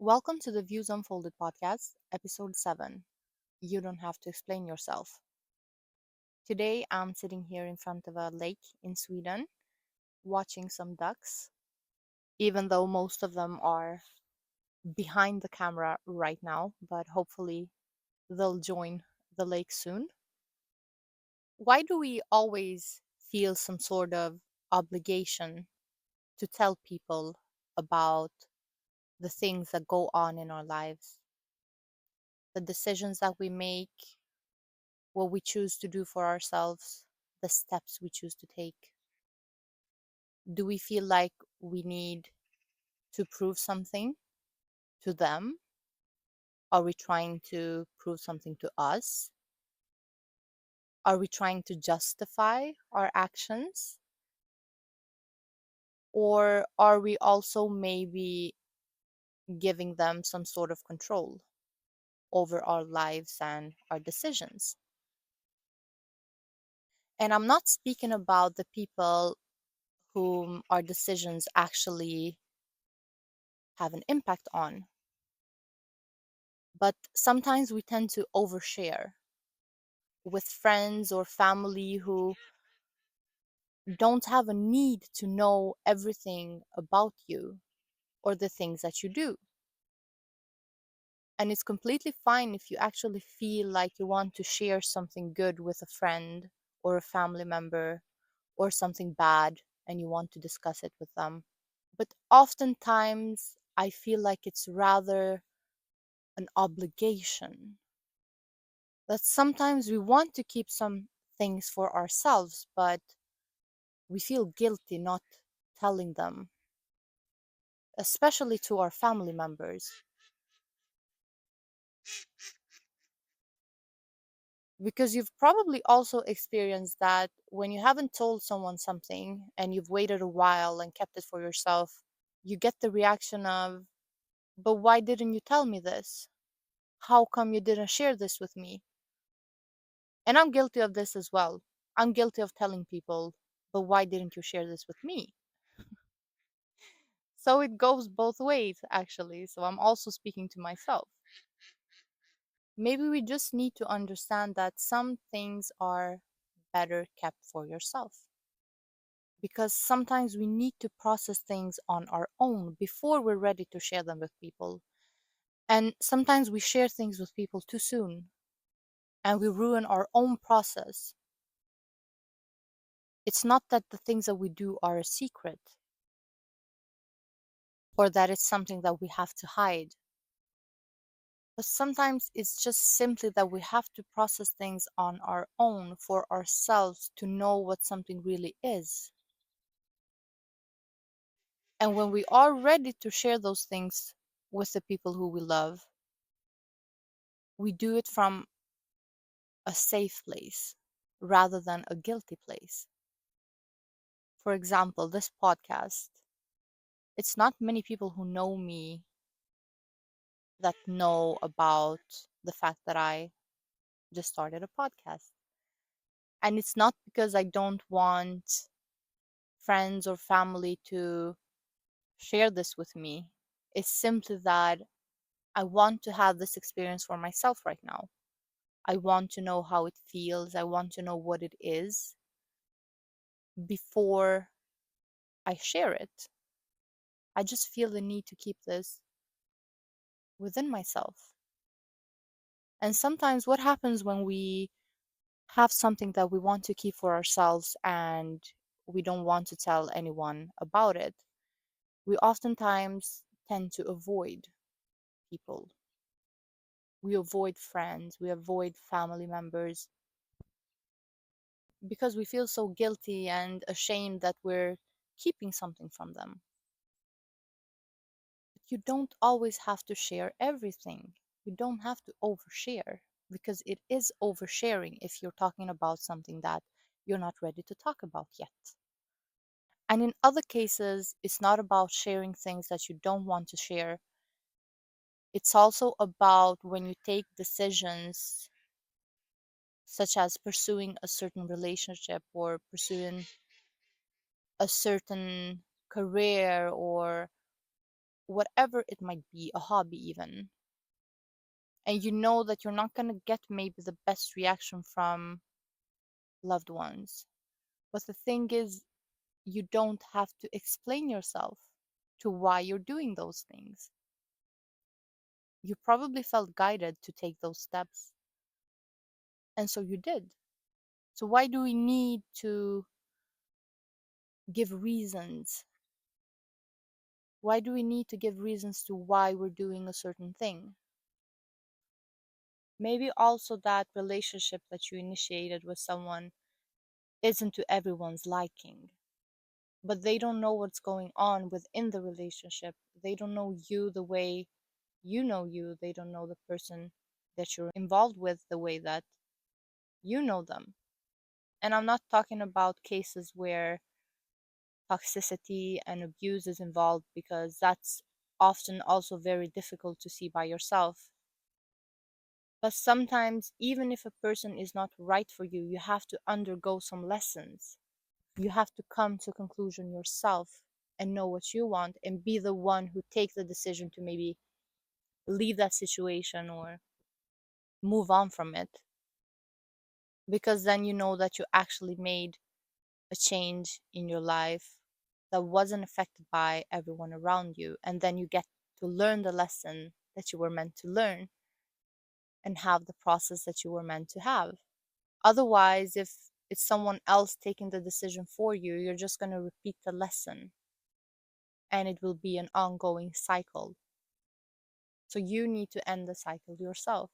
Welcome to the Views Unfolded podcast, episode 7. You don't have to explain yourself. Today I'm sitting here in front of a lake in Sweden watching some ducks, even though most of them are behind the camera right now, but hopefully they'll join the lake soon. Why do we always feel some sort of obligation to tell people about the things that go on in our lives, the decisions that we make, what we choose to do for ourselves, the steps we choose to take? Do we feel like we need to prove something to them? Are we trying to prove something to us? Are we trying to justify our actions? Or are we also maybe giving them some sort of control over our lives and our decisions? And I'm not speaking about the people whom our decisions actually have an impact on. But sometimes we tend to overshare with friends or family who don't have a need to know everything about you or the things that you do. And it's completely fine if you actually feel like you want to share something good with a friend or a family member or something bad and you want to discuss it with them. But oftentimes, I feel like it's rather an obligation that sometimes we want to keep some things for ourselves, but we feel guilty not telling them, especially to our family members. Because you've probably also experienced that when you haven't told someone something and you've waited a while and kept it for yourself, you get the reaction of, but why didn't you tell me this? How come you didn't share this with me? And I'm guilty of this as well. I'm guilty of telling people, but why didn't you share this with me? So it goes both ways, actually. So I'm also speaking to myself. Maybe we just need to understand that some things are better kept for yourself. Because sometimes we need to process things on our own before we're ready to share them with people. And sometimes we share things with people too soon and we ruin our own process. It's not that the things that we do are a secret or that it's something that we have to hide. But sometimes it's just simply that we have to process things on our own for ourselves to know what something really is. And when we are ready to share those things with the people who we love, we do it from a safe place rather than a guilty place. For example, this podcast, it's not many people who know me that know about the fact that I just started a podcast. And it's not because I don't want friends or family to share this with me. It's simply that I want to have this experience for myself right now. I want to know how it feels. I want to know what it is before I share it. I just feel the need to keep this within myself. And sometimes what happens when we have something that we want to keep for ourselves and we don't want to tell anyone about it, we oftentimes tend to avoid people. We avoid friends, we avoid family members because we feel so guilty and ashamed that we're keeping something from them. But you don't always have to share everything. You don't have to overshare because it is oversharing if you're talking about something that you're not ready to talk about yet. And in other cases, it's not about sharing things that you don't want to share. It's also about when you take decisions such as pursuing a certain relationship or pursuing a certain career or whatever it might be, a hobby even, and you know that you're not going to get maybe the best reaction from loved ones. But the thing is, you don't have to explain yourself to why you're doing those things. You probably felt guided to take those steps, and so you did. So why do we need to give reasons? Why do we need to give reasons to why we're doing a certain thing? Maybe also that relationship that you initiated with someone isn't to everyone's liking, but they don't know what's going on within the relationship. They don't know you the way you know you. They don't know the person that you're involved with the way that you know them. And I'm not talking about cases where toxicity and abuse is involved, because that's often also very difficult to see by yourself. But sometimes, even if a person is not right for you, you have to undergo some lessons. You have to come to a conclusion yourself and know what you want and be the one who takes the decision to maybe leave that situation or move on from it. Because then you know that you actually made a change in your life that wasn't affected by everyone around you. And then you get to learn the lesson that you were meant to learn and have the process that you were meant to have. Otherwise, if it's someone else taking the decision for you, you're just going to repeat the lesson and it will be an ongoing cycle. So you need to end the cycle yourself.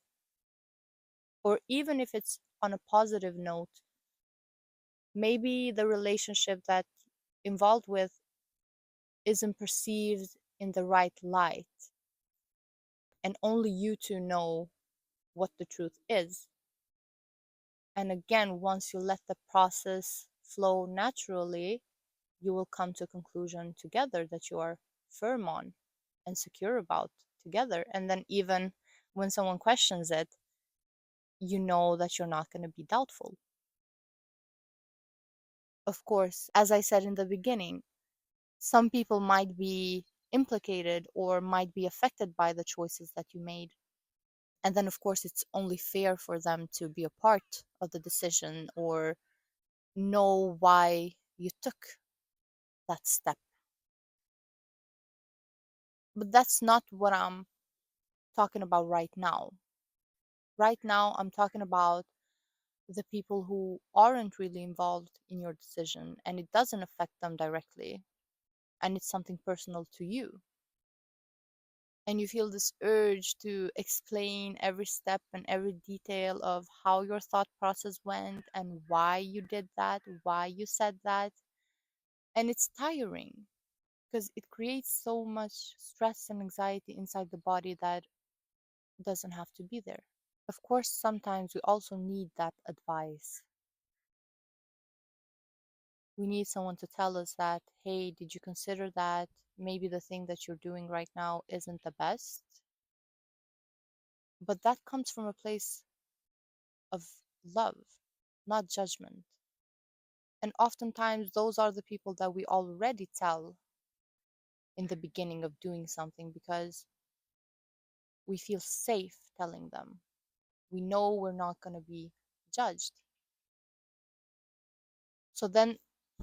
Or even if it's on a positive note, maybe the relationship that involved with isn't perceived in the right light, and only you two know what the truth is. And again, once you let the process flow naturally, you will come to a conclusion together that you are firm on and secure about together. And then, even when someone questions it, you know that you're not going to be doubtful. Of course, as I said in the beginning, some people might be implicated or might be affected by the choices that you made. And then, of course, it's only fair for them to be a part of the decision or know why you took that step. But that's not what I'm talking about right now. Right now, I'm talking about the people who aren't really involved in your decision and it doesn't affect them directly, and it's something personal to you. And you feel this urge to explain every step and every detail of how your thought process went and why you did that, why you said that. And it's tiring because it creates so much stress and anxiety inside the body that doesn't have to be there. Of course, sometimes we also need that advice. We need someone to tell us that, hey, did you consider that maybe the thing that you're doing right now isn't the best? But that comes from a place of love, not judgment. And oftentimes, those are the people that we already tell in the beginning of doing something because we feel safe telling them. We know we're not going to be judged. So then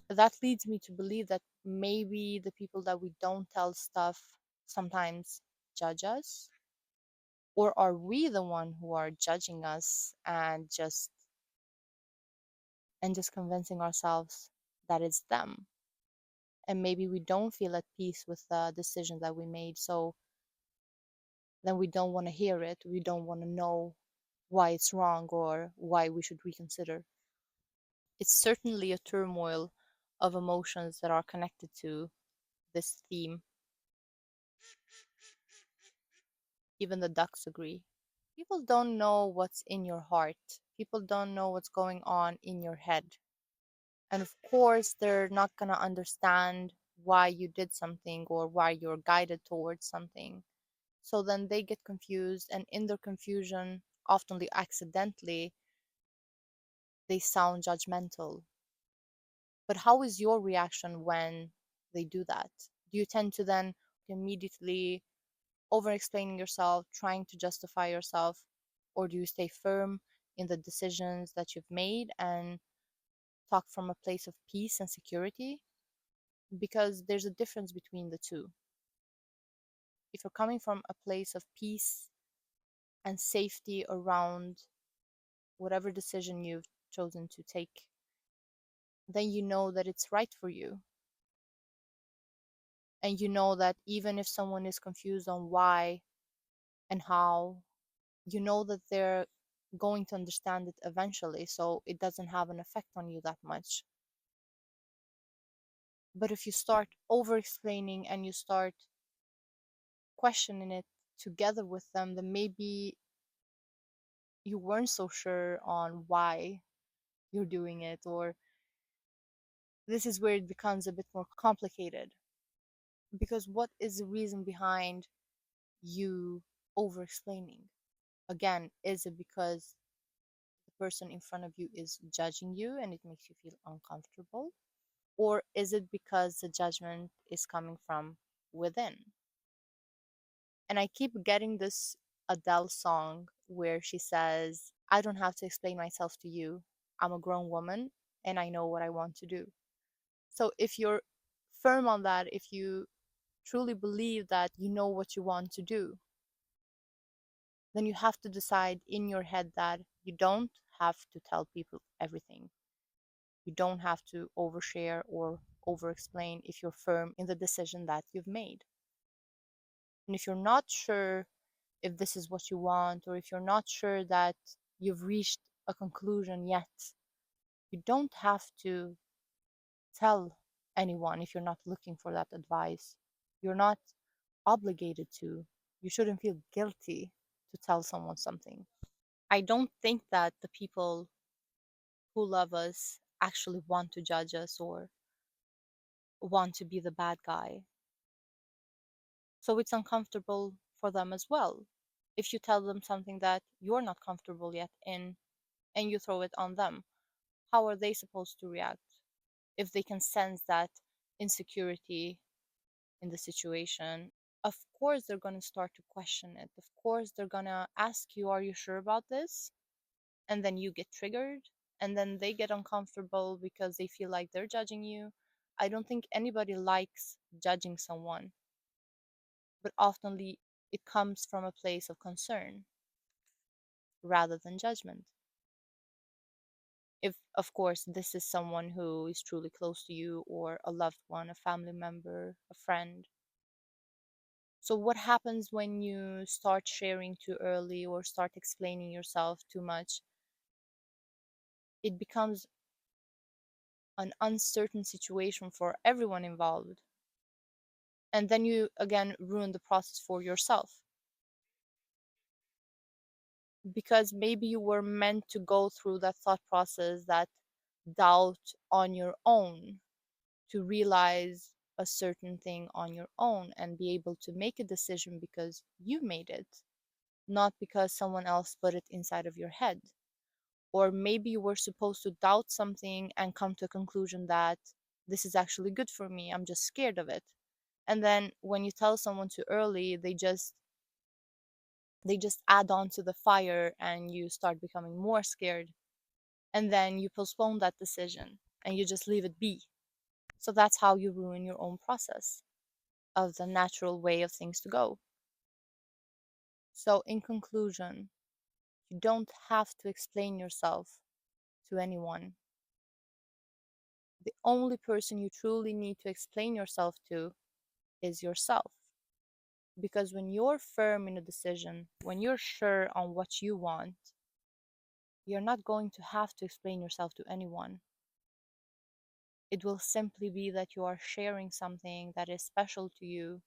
that leads me to believe that maybe the people that we don't tell stuff sometimes judge us. Or are we the one who are judging us and just convincing ourselves that it's them? And maybe we don't feel at peace with the decision that we made, so then we don't want to hear it. We don't want to know why it's wrong or why we should reconsider. It's certainly a turmoil of emotions that are connected to this theme. Even the ducks agree. People don't know what's in your heart. People don't know what's going on in your head. And of course, they're not going to understand why you did something or why you're guided towards something. So then they get confused, and in their confusion, often accidentally, they sound judgmental. But how is your reaction when they do that? Do you tend to then, immediately over explaining yourself, trying to justify yourself? Or do you stay firm in the decisions that you've made and talk from a place of peace and security? Because there's a difference between the two. If you're coming from a place of peace and safety around whatever decision you've chosen to take, then you know that it's right for you. And you know that even if someone is confused on why and how, you know that they're going to understand it eventually, so it doesn't have an effect on you that much. But if you start over explaining and you start questioning it together with them, then maybe you weren't so sure on why you're doing it, or this is where it becomes a bit more complicated. Because what is the reason behind you over explaining? Again, is it because the person in front of you is judging you and it makes you feel uncomfortable? Or is it because the judgment is coming from within? And I keep getting this Adele song where she says, I don't have to explain myself to you. I'm a grown woman and I know what I want to do. So if you're firm on that, if you truly believe that you know what you want to do, then you have to decide in your head that you don't have to tell people everything. You don't have to overshare or over explain if you're firm in the decision that you've made. And if you're not sure if this is what you want, or if you're not sure that you've reached a conclusion yet, you don't have to tell anyone if you're not looking for that advice. You're not obligated to. You shouldn't feel guilty to tell someone something. I don't think that the people who love us actually want to judge us or want to be the bad guy. So it's uncomfortable for them as well. If you tell them something that you're not comfortable yet in and you throw it on them, how are they supposed to react if they can sense that insecurity in the situation? Of course, they're going to start to question it. Of course, they're going to ask you, are you sure about this? And then you get triggered, and then they get uncomfortable because they feel like they're judging you. I don't think anybody likes judging someone, but oftenly it comes from a place of concern rather than judgment. If, of course, this is someone who is truly close to you, or a loved one, a family member, a friend. So, what happens when you start sharing too early or start explaining yourself too much? It becomes an uncertain situation for everyone involved. And then you again ruin the process for yourself, because maybe you were meant to go through that thought process, that doubt on your own, to realize a certain thing on your own and be able to make a decision because you made it, not because someone else put it inside of your head. Or maybe you were supposed to doubt something and come to a conclusion that this is actually good for me, I'm just scared of it. And then when you tell someone too early, they just add on to the fire and you start becoming more scared. And then you postpone that decision and you just leave it be. So that's how you ruin your own process of the natural way of things to go. So, in conclusion, you don't have to explain yourself to anyone. The only person you truly need to explain yourself to is yourself. Because when you're firm in a decision, when you're sure on what you want, you're not going to have to explain yourself to anyone. It will simply be that you are sharing something that is special to you,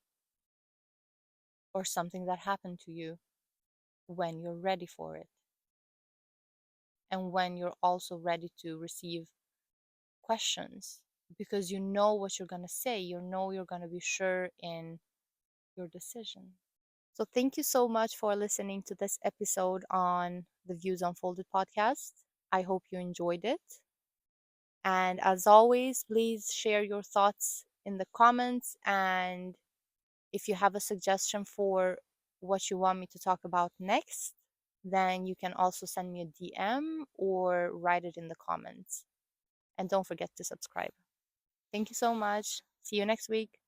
or something that happened to you, when you're ready for it. And when you're also ready to receive questions, because you know what you're going to say, you know you're going to be sure in your decision. So, thank you so much for listening to this episode on the Views Unfolded podcast. I hope you enjoyed it. And as always, please share your thoughts in the comments and If you have a suggestion for what you want me to talk about next, then you can also send me a DM or write it in the comments. And don't forget to subscribe. Thank you so much. See you next week.